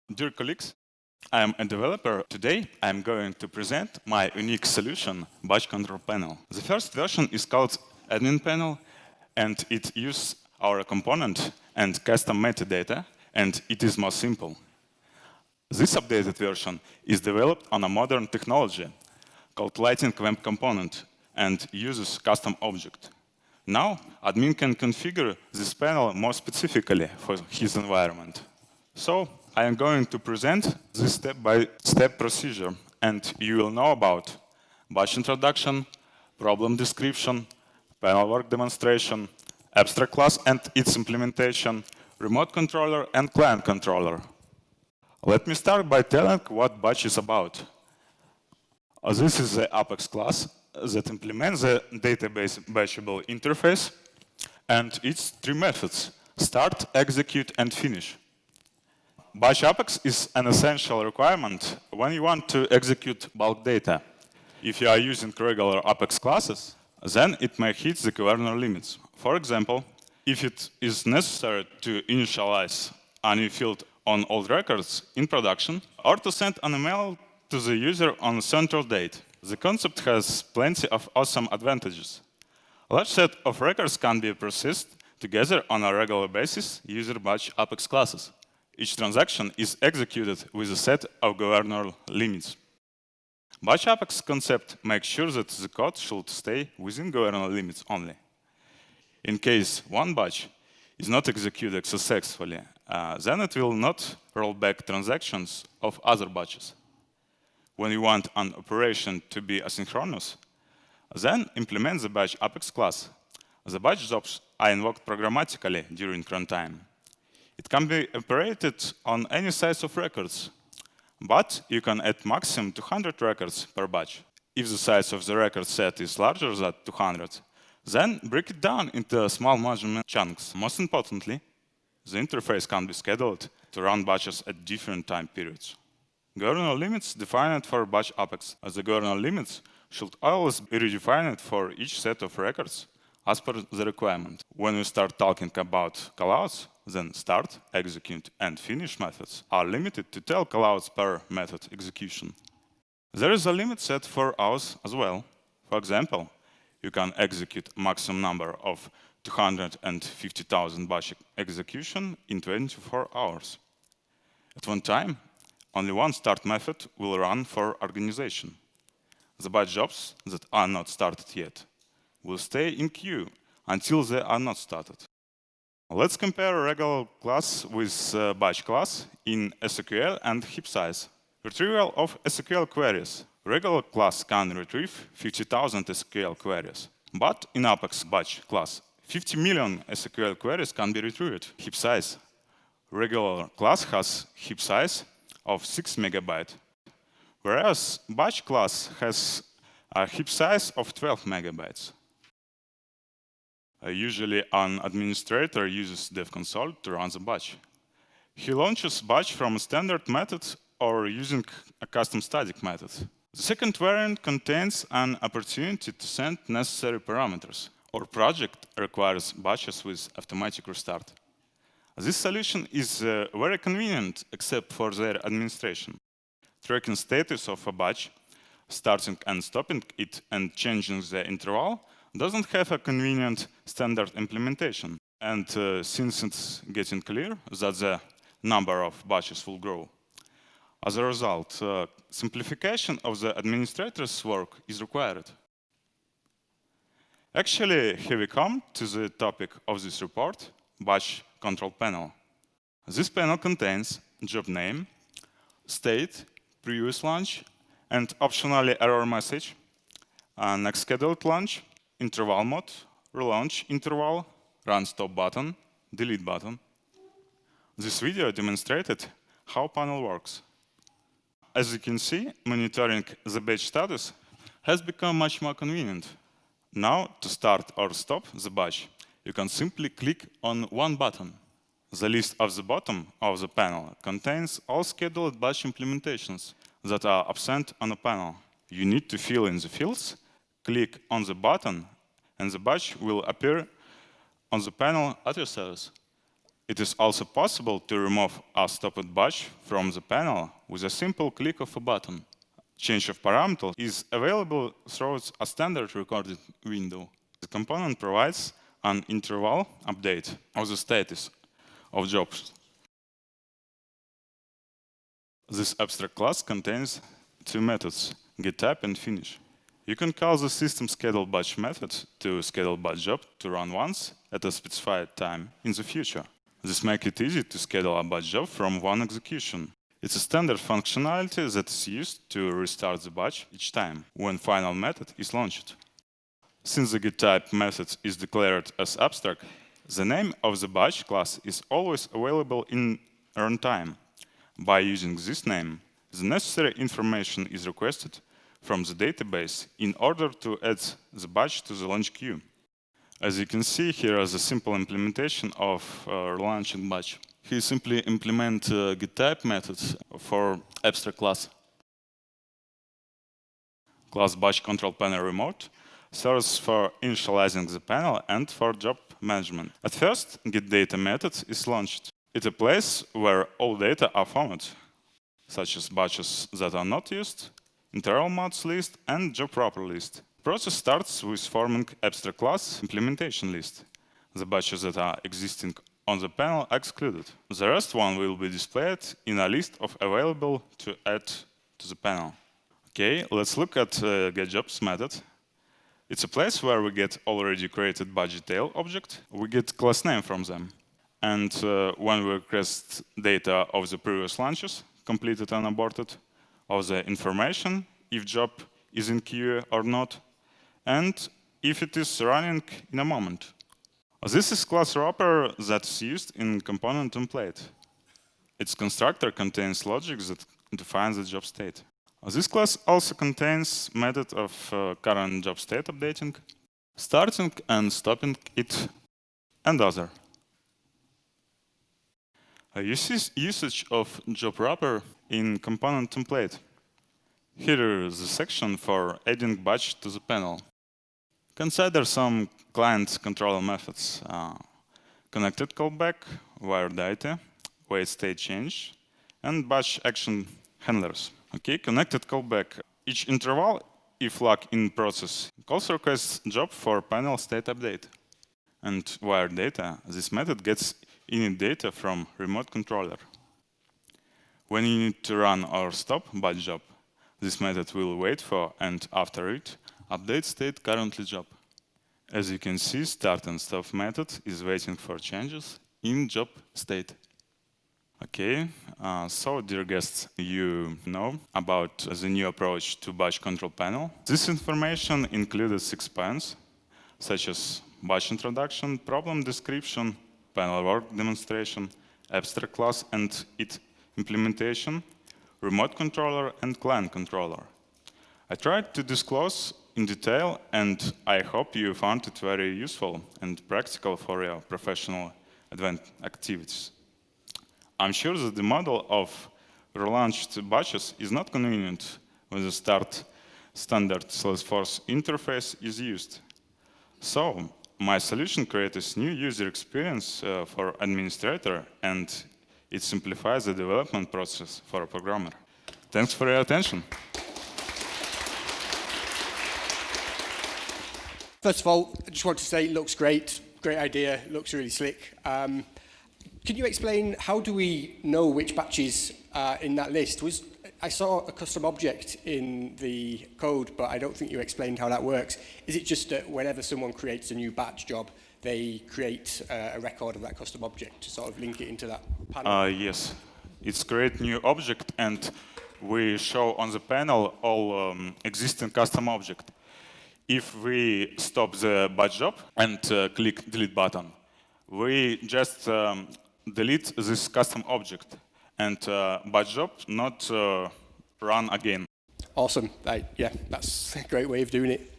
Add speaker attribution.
Speaker 1: Dear colleagues, I am a developer. Today, I am going to present my unique solution, batch control panel. The first version is called admin panel, and it uses our component and custom metadata, and it is more simple. This updated version is developed on a modern technology called Lightning Web Component and uses custom object. Now, admin can configure this panel more specifically for his environment. So, I am going to present this step-by-step procedure, and you will know about batch introduction, problem description, panel work demonstration, abstract class and its implementation, remote controller and client controller. Let me start by telling what batch is about. This is the Apex class that implements the database batchable interface, and its three methods: start, execute, and finish. Batch Apex is an essential requirement when you want to execute bulk data. If you are using regular Apex classes, then it may hit the kernel limits. For example, if it is necessary to initialize a new field on old records in production, or to send an email to the user on a central date. The concept has plenty of awesome advantages. A large set of records can be processed together on a regular basis using batch Apex classes. Each transaction is executed with a set of governor limits. Batch Apex concept makes sure that the code should stay within governor limits only. In case one batch is not executed successfully, then it will not roll back transactions of other batches. When you want an operation to be asynchronous, then implement the batch Apex class. The batch jobs are invoked programmatically during runtime. It can be operated on any size of records, but you can add maximum 200 records per batch. If the size of the record set is larger than 200, then break it down into small management chunks. Most importantly, the interface can be scheduled to run batches at different time periods. Governor limits defined for batch Apex. As the governor limits should always be redefined for each set of records as per the requirement. When we start talking about callouts, then start, execute, and finish methods are limited to 10 callouts per method execution. There is a limit set for hours as well. For example, you can execute maximum number of 250,000 batch execution in 24 hours. At one time, only one start method will run for organization. The batch jobs that are not started yet will stay in queue until they are not started. Let's compare a regular class with a batch class in SQL and heap size. Retrieval of SQL queries. Regular class can retrieve 50,000 SQL queries. But in Apex batch class, 50 million SQL queries can be retrieved. Heap size. Regular class has heap size of 6 megabytes, whereas batch class has a heap size of 12 megabytes. Usually, an administrator uses dev console to run the batch. He launches batch from a standard method or using a custom static method. The second variant contains an opportunity to send necessary parameters. Our project requires batches with automatic restart. This solution is very convenient except for their administration. Tracking status of a batch, starting and stopping it and changing the interval doesn't have a convenient standard implementation. And since it's getting clear that the number of batches will grow, as a result, simplification of the administrator's work is required. Actually, here we come to the topic of this report, batch control panel. This panel contains job name, state, previous launch, and optionally error message, next scheduled launch, interval mode, relaunch interval, run stop button, delete button. This video demonstrated how panel works. As you can see, monitoring the batch status has become much more convenient. Now, to start or stop the batch, you can simply click on one button. The list at the bottom of the panel contains all scheduled batch implementations that are absent on a panel. You need to fill in the fields, click on the button, and the batch will appear on the panel at your service. It is also possible to remove a stopped batch from the panel with a simple click of a button. Change of parameter is available through a standard recorded window. The component provides an interval update of the status of jobs. This abstract class contains two methods, getType and finish. You can call the system schedule batch method to schedule batch job to run once at a specified time in the future. This makes it easy to schedule a batch job from one execution. It's a standard functionality that is used to restart the batch each time when final method is launched. Since the getType method is declared as abstract, the name of the batch class is always available in runtime. By using this name, the necessary information is requested from the database in order to add the batch to the launch queue. As you can see, here is a simple implementation of launching batch. Here simply implement getType method for abstract class. Class batch control panel remote serves for initializing the panel and for job management. At first, getData method is launched. It's a place where all data are formatted, such as batches that are not used, internal modes list, and job proper list. The process starts with forming abstract class implementation list. The batches that are existing on the panel are excluded. The rest one will be displayed in a list of available to add to the panel. Okay, let's look at getJobs method. It's a place where we get already created batch detail object. We get class name from them. And when we request data of the previous launches, completed and aborted, of the information, if job is in queue or not, and if it is running in a moment. This is class wrapper that's used in component template. Its constructor contains logic that defines the job state. This class also contains method of current job state updating, starting and stopping it, and other. Usage of job wrapper in component template. Here is the section for adding batch to the panel. Consider some client controller methods. Connected callback, wire data, wait state change, and batch action handlers. Okay, connected callback. Each interval, if lock in process, calls request job for panel state update. And wire data, this method gets init data from remote controller. When you need to run or stop batch job, this method will wait for and after it update state currently job. As you can see, start and stop method is waiting for changes in job state. Okay, so dear guests, you know about the new approach to batch control panel. This information included 6 points, such as batch introduction, problem description, panel work demonstration, abstract class and its implementation, remote controller, and client controller. I tried to disclose in detail, and I hope you found it very useful and practical for your professional advanced activities. I'm sure that the model of relaunched batches is not convenient when the standard Salesforce interface is used. So, my solution creates a new user experience for administrator, and it simplifies the development process for a programmer. Thanks for your attention.
Speaker 2: First of all, I just want to say it looks great. Great idea. It looks really slick. Can you explain how do we know which batches are in that list? I saw a custom object in the code, but I don't think you explained how that works. Is it just that whenever someone creates a new batch job, they create a record of that custom object to sort of link it into that panel?
Speaker 1: Yes. It's create new object, and we show on the panel all existing custom object. If we stop the batch job and click delete button, we just delete this custom object, and batch job not run again.
Speaker 2: Awesome. Yeah, that's a great way of doing it.